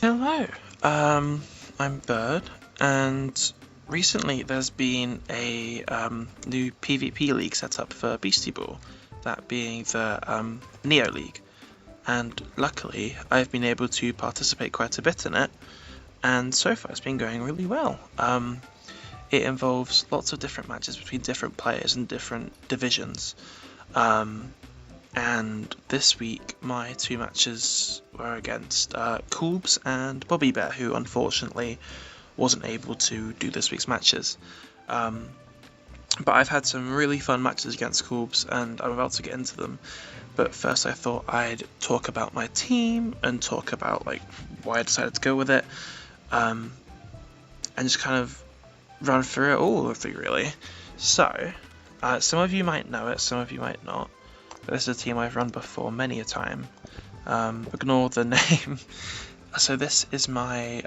Hello, I'm Bird, and recently there's been a new PvP league set up for Beastieball, that being the Neo League, and luckily I've been able to participate quite a bit in it, and so far it's been going really well. It involves lots of different matches between different players and different divisions. And this week my two matches were against Coolbz and Bobby Bear, who unfortunately wasn't able to do this week's matches. But I've had some really fun matches against Coolbz, and I'm about to get into them. But first I thought I'd talk about my team and talk about why I decided to go with it, and just kind of run through it all with you really. So, some of you might know it, some of you might not. This is a team I've run before many a time. Ignore the name. So this is my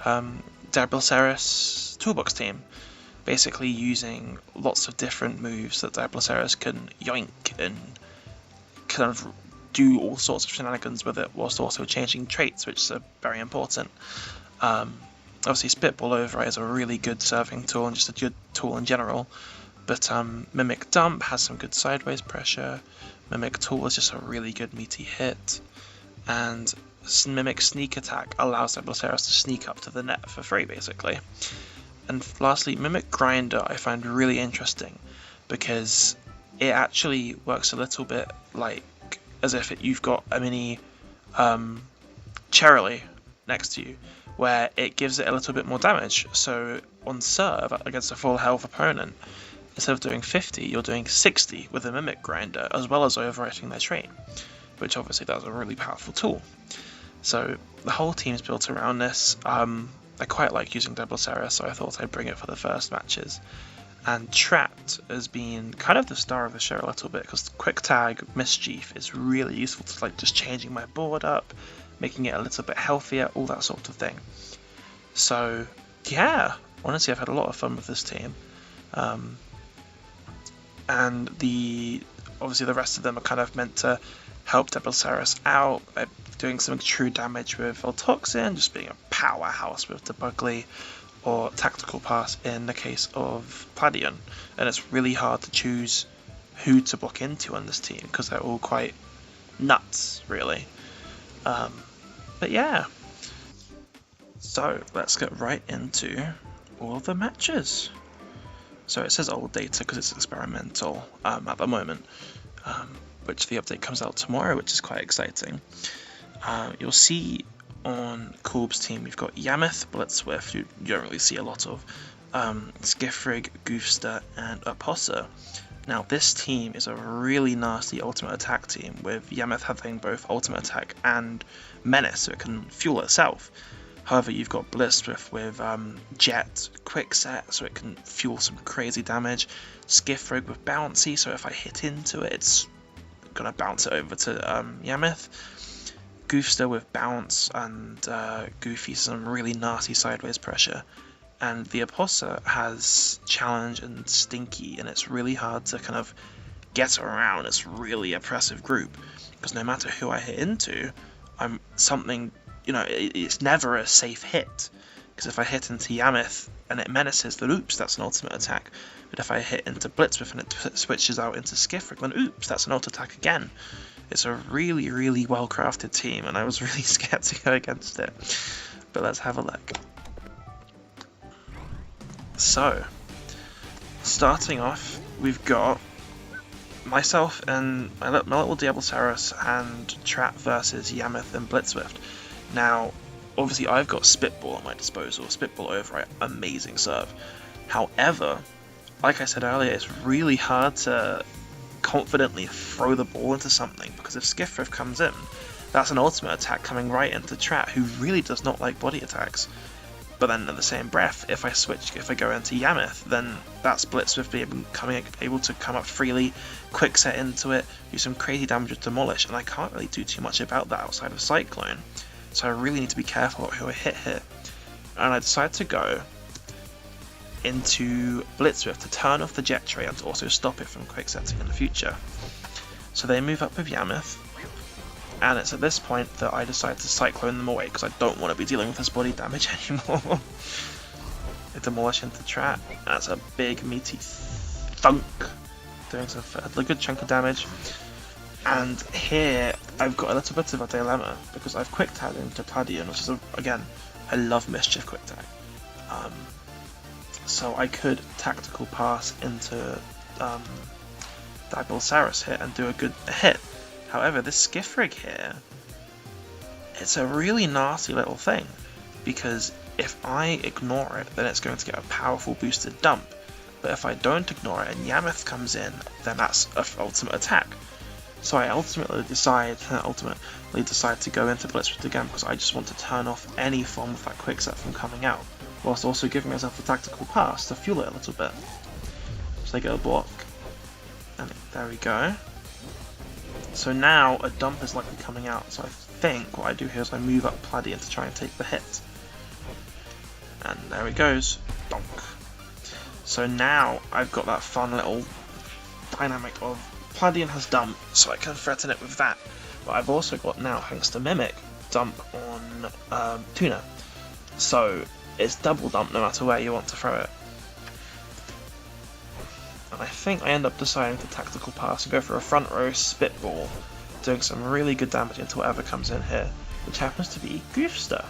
Dablaceres toolbox team. Basically using lots of different moves that Dablaceres can yoink and kind of do all sorts of shenanigans with it, whilst also changing traits, which are very important. Obviously Spitball Override is a really good serving tool and just a good tool in general. But Mimic Dump has some good sideways pressure. Mimic Tool is just a really good meaty hit, and Mimic Sneak Attack allows Dablaceres to sneak up to the net for free, basically. And lastly, Mimic Grinder I find really interesting, because it actually works a little bit like as if you've got a mini Cherry next to you, where it gives it a little bit more damage. So on serve against a full health opponent, instead of doing 50, you're doing 60 with a Mimic Grinder, as well as overwriting their trait, which obviously that's a really powerful tool. So the whole team's built around this. I quite like using Dablaceres, so I thought I'd bring it for the first matches. And Trapped has been kind of the star of the show a little bit, because Quick Tag Mischief is really useful to just changing my board up, making it a little bit healthier, all that sort of thing. So yeah, honestly I've had a lot of fun with this team. And obviously the rest of them are kind of meant to help Dablaceres out by doing some true damage with Voltoxin, just being a powerhouse with Debugly, or Tactical Pass in the case of Pladion. And it's really hard to choose who to block into on this team, because they're all quite nuts, really. But yeah. So let's get right into all of the matches. So it says old data because it's experimental at the moment, which the update comes out tomorrow, which is quite exciting. You'll see on Coolbz team we've got Yameth, Blitzswift, who you don't really see a lot of, Skiffrig, Goofster, and Opossa. Now this team is a really nasty ultimate attack team, with Yameth having both ultimate attack and menace, so it can fuel itself. However, you've got Blitzswift with Jet, Quickset, so it can fuel some crazy damage. Skiffrig with Bouncy, so if I hit into it, it's going to bounce it over to Yameth. Goofster with Bounce and Goofy, some really nasty sideways pressure. And the Opossa has Challenge and Stinky, and it's really hard to kind of get around. It's really oppressive group, because no matter who I hit into, it's never a safe hit, because if I hit into Yameth and it menaces, then oops, that's an ultimate attack. But if I hit into Blitzswift and it switches out into Skiffrig, then oops, that's an auto attack again. It's a really, really well crafted team, and I was really scared to go against it. But let's have a look. So, starting off, we've got myself and my little Dablaceres and Trap versus Yameth and Blitzswift. Now, obviously I've got Spitball at my disposal. Spitball Override, amazing serve. However, like I said earlier, it's really hard to confidently throw the ball into something, because if Skiffriff comes in, that's an ultimate attack coming right into Trap, who really does not like body attacks. But then in the same breath, if I go into Yameth, then that's Blitzswift able to come up freely, quick set into it, do some crazy damage with Demolish, and I can't really do too much about that outside of Cyclone. So I really need to be careful about who I hit here. And I decided to go into Blitzswift to turn off the Jet Tray and to also stop it from quick setting in the future. So they move up with Yameth, And it's at this point that I decide to cyclone them away because I don't want to be dealing with this body damage anymore. I demolish into trap. That's a big meaty thunk, doing a good chunk of damage. And here I've got a little bit of a dilemma because I've quick tagged into Pladion, which is again, I love mischief quick tag. So I could tactical pass into Diablosaurus here and do a good hit. However, this Skiffrig here, it's a really nasty little thing, because if I ignore it, then it's going to get a powerful boosted dump. But if I don't ignore it and Yameth comes in, then that's an ultimate attack. So I ultimately decide to go into Blitzwith again because I just want to turn off any form of that quick set from coming out, whilst also giving myself a tactical pass to fuel it a little bit. So I get a block, and there we go. So now a dump is likely coming out, so I think what I do here is I move up Pladion to try and take the hit. And there he goes, donk. So now I've got that fun little dynamic of Pladion has dump, so I can threaten it with that. But I've also got now, thanks to Mimic, dump on Tuna. So it's double dump no matter where you want to throw it. And I think I end up deciding to tactical pass and go for a front row spitball, doing some really good damage into whatever comes in here, which happens to be Goofster.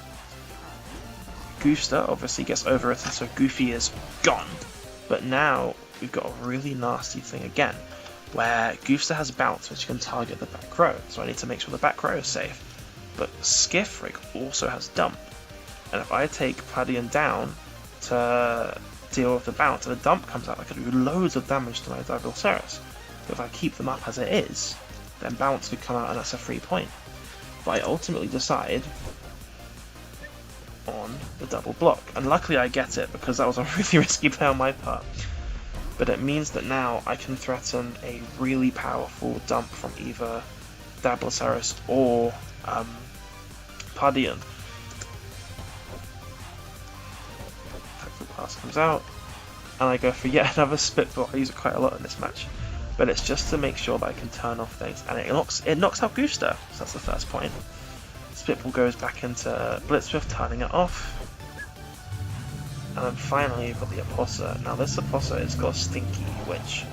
Goofster obviously gets overwritten, so Goofy is gone. But now we've got a really nasty thing again, where Goofster has bounce, which can target the back row, so I need to make sure the back row is safe. But Skiffrig also has dump, and if I take Pladion down to deal with the bounce and the dump comes out, I could do loads of damage to my Diablosaurus. But if I keep them up as it is, then bounce could come out and that's a free point. But I ultimately decide on the double block, and luckily I get it because that was a really risky play on my part. But it means that now I can threaten a really powerful dump from either Diablosaurus or Pladion. Tactical pass comes out, and I go for yet another spitball. I use it quite a lot in this match, but it's just to make sure that I can turn off things, and it knocks out Goofster, so that's the first point. Spitball goes back into Blitzwith, turning it off. And then finally you've got the Opossa. Now this Opossa has got Stinky, which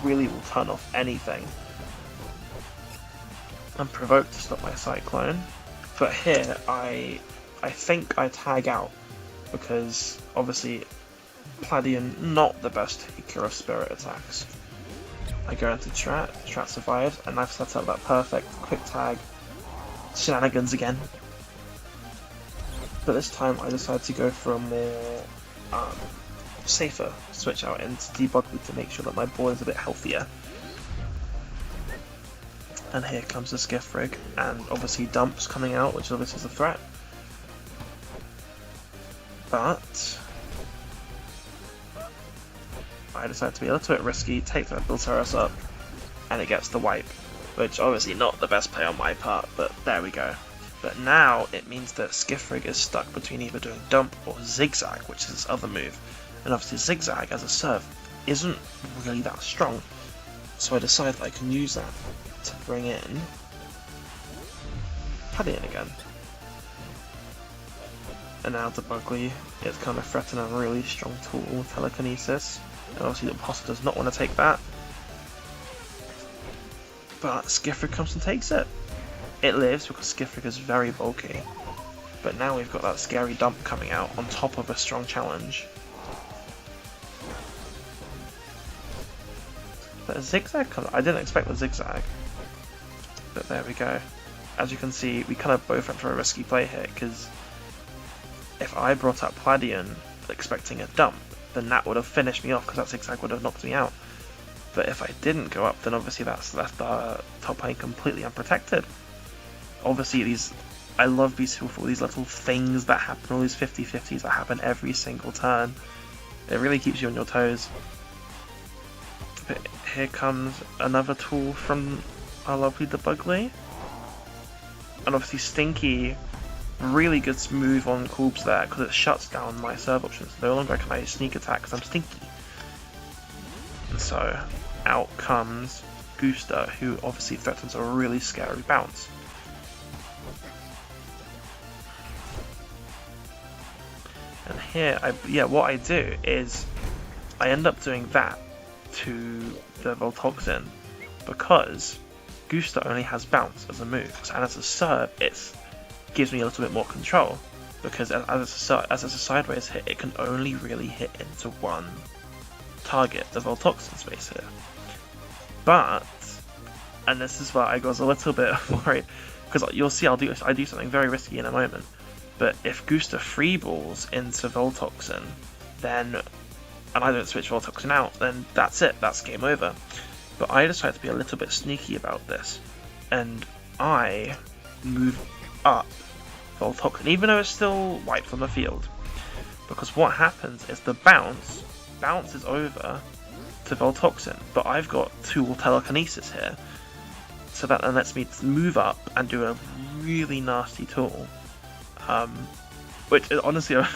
really will turn off anything. And Provoke to stop my Cyclone. But here I think I tag out, because obviously Pladion not the best taker of spirit attacks. I go into Strat survives, and I've set up that perfect quick tag shenanigans again. But this time I decided to go for a more safer switch out into Debugly to make sure that my board is a bit healthier. And here comes the Skiffrig, and obviously Dump's coming out, which obviously is a threat. But I decided to be a little bit risky, take that Diablosaurus up, and it gets the wipe, which obviously not the best play on my part, but there we go. But now it means that Skiffrig is stuck between either doing Dump or Zigzag, which is his other move. And obviously Zigzag as a serve isn't really that strong, so I decide that I can use that to bring in Pladion again. And now to Bugly, it's kind of threatening a really strong tool with Telekinesis, and obviously the Opossa does not want to take that. But Skiffrig comes and takes it. It lives because Skiffrig is very bulky, but now we've got that scary dump coming out on top of a strong challenge. But a Zigzag comes, I didn't expect the Zigzag, but there we go. As you can see, we kind of both went for a risky play here, because if I brought up Pladion expecting a dump, then that would have finished me off, because that Zigzag would have knocked me out. But if I didn't go up, then obviously that's left the top lane completely unprotected. Obviously I love Beastieball for all these little things that happen, all these 50-50s that happen every single turn. It really keeps you on your toes. But here comes another tool from our lovely Debugly. And obviously Stinky, really good move on Coolbz there, because it shuts down my serve options. No longer can I sneak attack because I'm Stinky. And so out comes Goofster, who obviously threatens a really scary bounce. here, what I do is I end up doing that to the Voltoxin because Gusta only has bounce as a move, and as a serve, it gives me a little bit more control because as a sideways hit, it can only really hit into one target, the Voltoxin space here. But, and this is where I was a little bit worried, because you'll see I do something very risky in a moment, but if Gusta freeballs into Voltoxin, then, and I don't switch Voltoxin out, then that's it, that's game over. But I decided to be a little bit sneaky about this, and I move up Voltoxin, even though it's still wiped from the field, because what happens is the bounces over to Voltoxin, but I've got Tool Telekinesis here, so that then lets me move up and do a really nasty tool, which is honestly a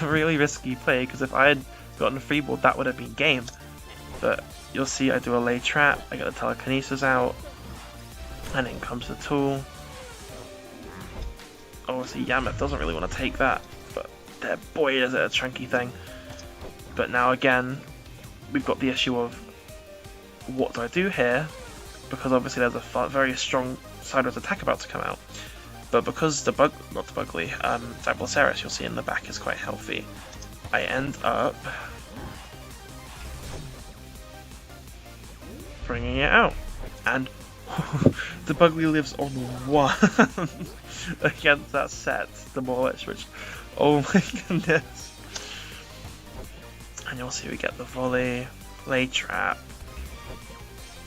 really risky play, because if I had gotten a free ball, that would have been game. But you'll see I do a lay trap, I get the Telekinesis out, and in comes the tool. Obviously Yameth doesn't really want to take that, but boy is it a chunky thing. But now again, we've got the issue of what do I do here, because obviously there's a very strong sideways attack about to come out. But because Diabloceras you'll see in the back is quite healthy, I end up bringing it out, and the Bugly lives on 1 against that set, Demolish, which, oh my goodness. And you'll see we get the volley, lay trap,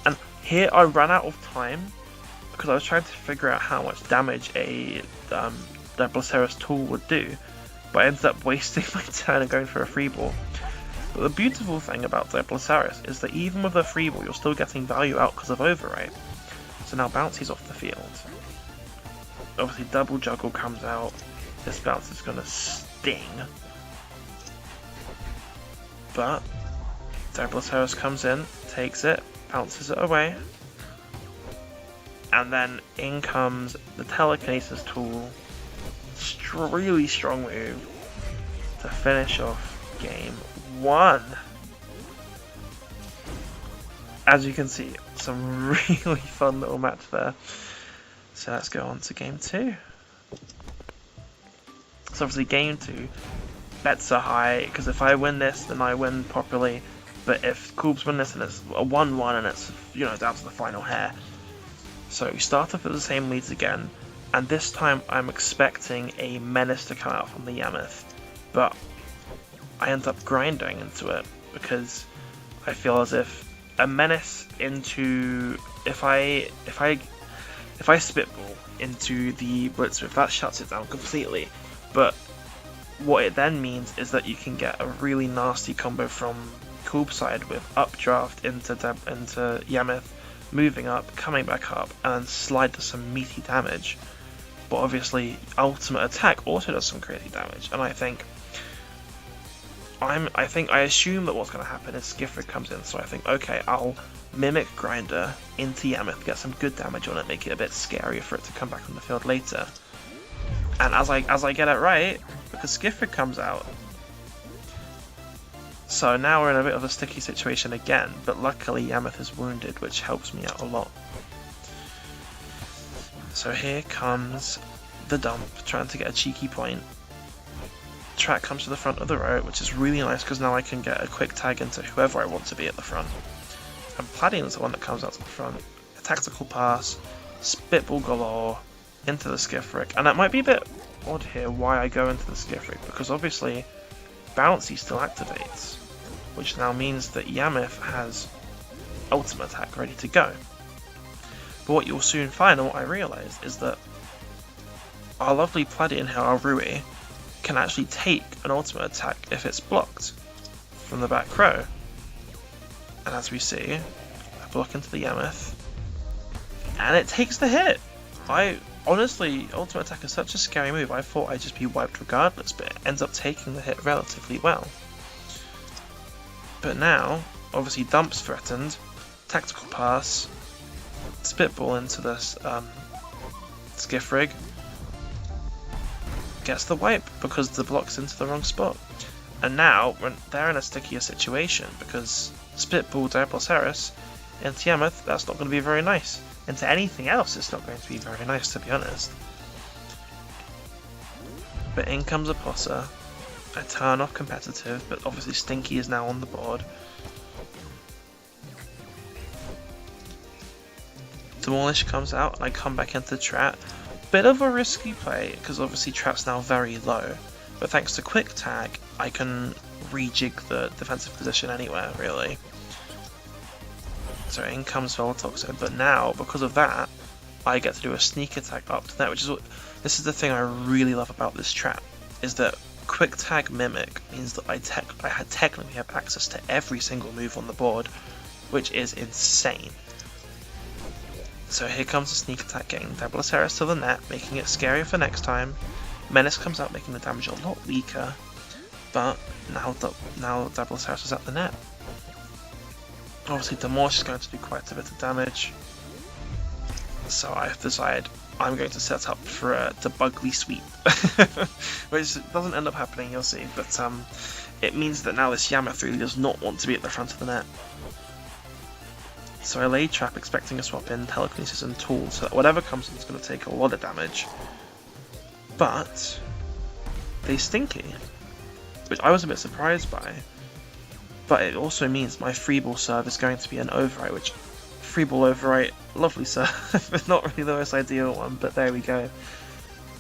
and here I ran out of time because I was trying to figure out how much damage a Diabloceras tool would do, but I ended up wasting my turn and going for a free ball. But the beautiful thing about Diabloceras is that even with a free ball, you're still getting value out because of override. So now Bouncy's off the field. Obviously double juggle comes out. This bounce is gonna sting. But Diabloceras comes in, takes it, bounces it away. And then in comes the Telekinesis tool. Really strong move to finish off game 1. As you can see, some really fun little match there. So let's go on to game 2. So obviously game 2, bets are high, because if I win this, then I win properly. But if Coolbz win this, then it's a 1-1 and it's, you know, down to the final hair. So we start off with the same leads again, and this time I'm expecting a Menace to come out from the Yameth, but I end up grinding into it because I feel as if a Menace into if I spitball into the Blitzwolf, that shuts it down completely. But what it then means is that you can get a really nasty combo from Coolbz side with updraft into Yameth, moving up, coming back up, and then slide to some meaty damage. But obviously, ultimate attack also does some crazy damage, and I assume that what's going to happen is Skiffrid comes in, so I think, okay, I'll mimic Grinder into Yameth, get some good damage on it, make it a bit scarier for it to come back on the field later. And as I get it right, because Skiffrid comes out, so now we're in a bit of a sticky situation again, but luckily Yameth is wounded, which helps me out a lot. So here comes the dump, trying to get a cheeky point. Track comes to the front of the row, which is really nice because now I can get a quick tag into whoever I want to be at the front. And Pladian's the one that comes out to the front. A tactical pass, spitball galore, into the Skiffrick. And that might be a bit odd here why I go into the Skiffrick, because obviously Bouncy still activates, which now means that Yameth has ultimate attack ready to go. But what you'll soon find, and what I realise, is that our lovely Pladian here, our Rui, can actually take an ultimate attack if it's blocked from the back row. And as we see, I block into the Yameth, and it takes the hit. Honestly, ultimate attack is such a scary move, I thought I'd just be wiped regardless, but it ends up taking the hit relatively well. But now, obviously Dump's threatened, tactical pass, spitball into this Skiffrig, gets the wipe because the block's into the wrong spot. And now they're in a stickier situation because Spitball Diabloceras into Yammoth, that's not going to be very nice. Into anything else, it's not going to be very nice, to be honest. But in comes Apossa. I turn off competitive, but obviously Stinky is now on the board. Demolish comes out and I come back into Trap. Bit of a risky play because obviously Trap's now very low, but thanks to Quick Tag I can rejig the defensive position anywhere really. So in comes Voltoxin, but now because of that I get to do a sneak attack up to that, which is what this is the thing I really love about this Trap, is that Quick Tag Mimic means that I technically have access to every single move on the board, which is insane. So here comes the sneak attack, getting Diabloceras to the net, making it scarier for next time. Menace comes out, making the damage a lot weaker, but now Diabloceras is at the net. Obviously Demolish is going to do quite a bit of damage, so I've decided I'm going to set up for the Bugly Sweep, which doesn't end up happening, you'll see, but it means that now this Yammoth really does not want to be at the front of the net. So I lay Trap expecting a swap in Telekinesis and Tool, so that whatever comes in is going to take a lot of damage. But they Stinky, which I was a bit surprised by. But it also means my Freeball serve is going to be an Overwrite, which Freeball Overwrite, lovely serve, not really the most ideal one, but there we go.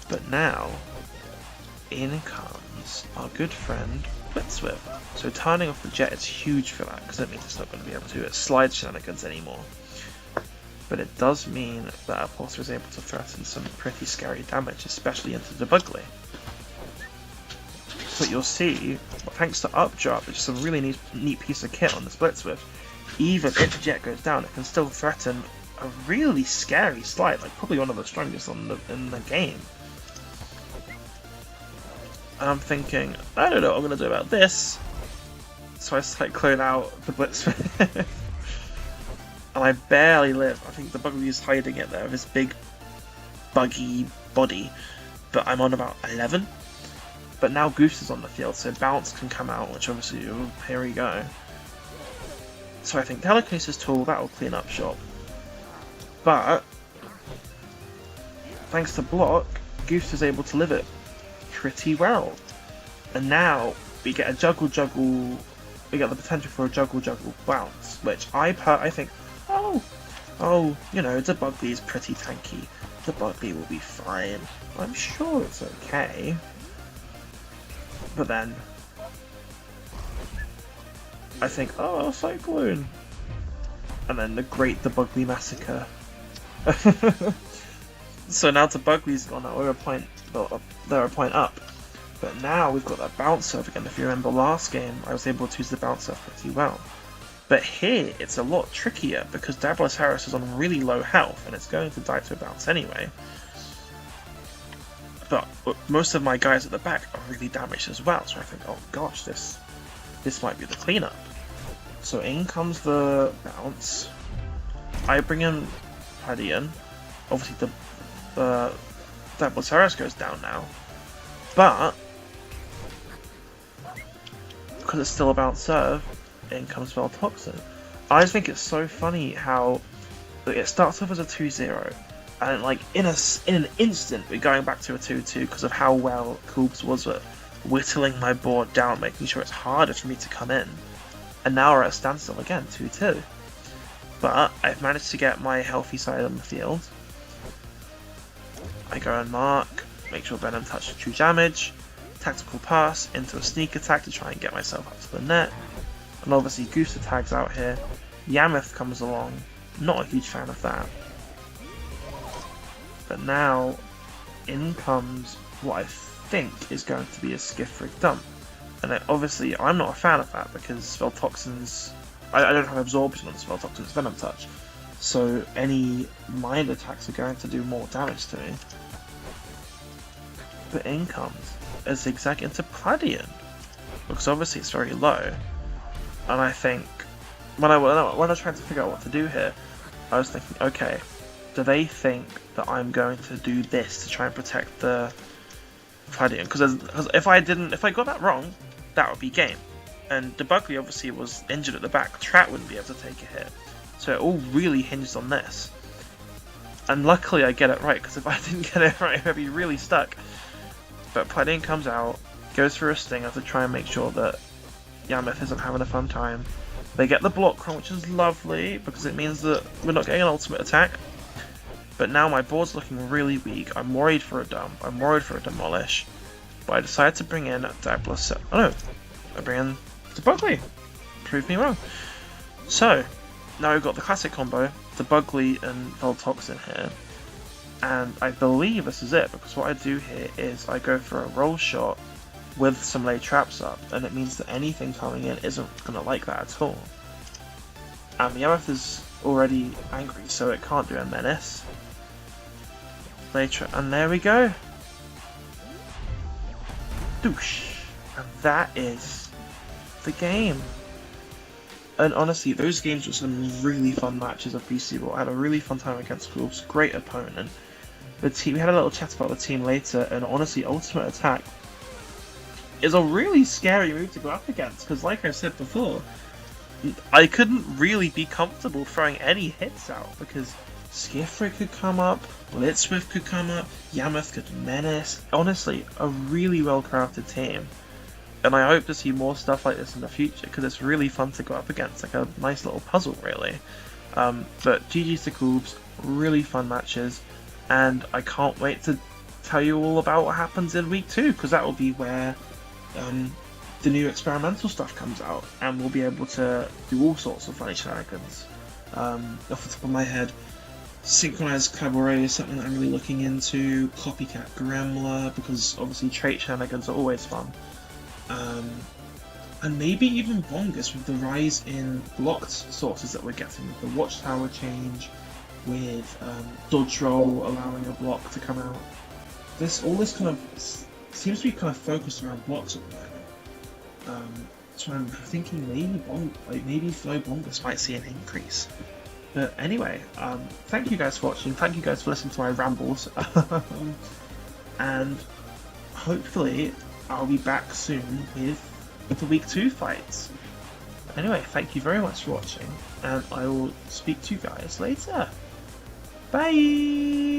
But now, in comes our good friend Blitzwhip. So turning off the jet is huge for that, because it means it's not going to be able to do its slide shenanigans anymore. But it does mean that Apossa is able to threaten some pretty scary damage, especially into the Bugly. But you'll see, thanks to Updraft, which is a really neat piece of kit on this Blitzwhip, even if the jet goes down, it can still threaten a really scary slide, like probably one of the strongest in the game. And I'm thinking, I don't know what I'm going to do about this. So I Cyclone out the Blitzwhip. And I barely live. I think the Bugly is hiding it there with his big buggy body. But I'm on about 11. But now Goose is on the field, so Bounce can come out, which obviously, oh, here we go. So I think Telekinesis Tool, that'll clean up shop. But, thanks to Block, Goose is able to live it pretty well. And now, we get a Juggle, we get the potential for a Juggle Bounce, which I think, oh, you know, the Bugly is pretty tanky. The Bugly will be fine. I'm sure it's okay. But then, I think, oh, Cyclone! And then the Bugly Massacre. So now the Bugly's gone out, they're a point up. But now we've got that bounce serve again. If you remember last game, I was able to use the bounce serve pretty well. But here, it's a lot trickier because Diabloceras is on really low health and it's going to die to a bounce anyway. But most of my guys at the back are really damaged as well, so I think, oh gosh, this might be the cleanup. So in comes the bounce. I bring in Padian. Obviously the Diabloceras goes down now. But because it's still a bounce serve, in comes Voltoxin. I just think it's so funny how it starts off as a 2-0. And like in an instant, we're going back to a 2-2 because of how well Coolbz was at whittling my board down, making sure it's harder for me to come in. And now we're at a standstill again, 2-2. But I've managed to get my healthy side on the field. I go and mark, make sure Venom touches true damage, tactical pass into a sneak attack to try and get myself up to the net. And obviously Goose tags out here. Yammoth comes along, not a huge fan of that. But now, in comes what I think is going to be a Skiff-Rig dump. And obviously, I'm not a fan of that because Voltoxin's... I don't have Absorption on this Voltoxin's Venom Touch. So any mind attacks are going to do more damage to me. But in comes a Zigzag into Padian. Because obviously it's very low. And I think, when I was trying to figure out what to do here, I was thinking, okay, do they think that I'm going to do this to try and protect the Palladium, because if I got that wrong, that would be game. And the Buckley obviously was injured at the back. Trat wouldn't be able to take a hit, so it all really hinged on this. And luckily I get it right, because if I didn't get it right, I'd be really stuck. But Palladium comes out, goes for a stinger to try and make sure that Yameth isn't having a fun time. They get the block run, which is lovely, because it means that we're not getting an ultimate attack. But now my board's looking really weak. I'm worried for a dump. I'm worried for a demolish. But I decide to bring in Douglas. Oh no, I bring in the Buckley. Prove me wrong. So now we've got the classic combo, the Buckley and Voltoxin here. And I believe this is it, because what I do here is I go for a roll shot with some lay traps up, and it means that anything coming in isn't going to like that at all. And the Yameth is already angry, so it can't do a menace. And there we go. Doosh. And that is the game. And honestly, those games were some really fun matches of Beastieball. I had a really fun time against Coolbz, great opponent. The team, we had a little chat about the team later, and honestly, Ultimate Attack is a really scary move to go up against, because like I said before, I couldn't really be comfortable throwing any hits out, because Skifric could come up, Blitzwith could come up, Yameth could menace. Honestly, a really well crafted team. And I hope to see more stuff like this in the future, because it's really fun to go up against, like a nice little puzzle really. But GG's to Coolbz, really fun matches, and I can't wait to tell you all about what happens in week 2, because that will be where the new experimental stuff comes out, and we'll be able to do all sorts of funny shenanigans. Off the top of my head, Synchronized Cabaret is something that I'm really looking into, Copycat Gremla, because obviously trait shenanigans are always fun. And maybe even Bongus with the rise in blocked sources that we're getting, with the Watchtower change, with Dodge Roll allowing a block to come out. All this kind of seems to be kind of focused around blocks at the moment. So I'm thinking maybe Flow Bongus might see an increase. But anyway, thank you guys for watching, thank you guys for listening to my rambles, and hopefully I'll be back soon with the week 2 fights. Anyway, thank you very much for watching, and I will speak to you guys later. Bye!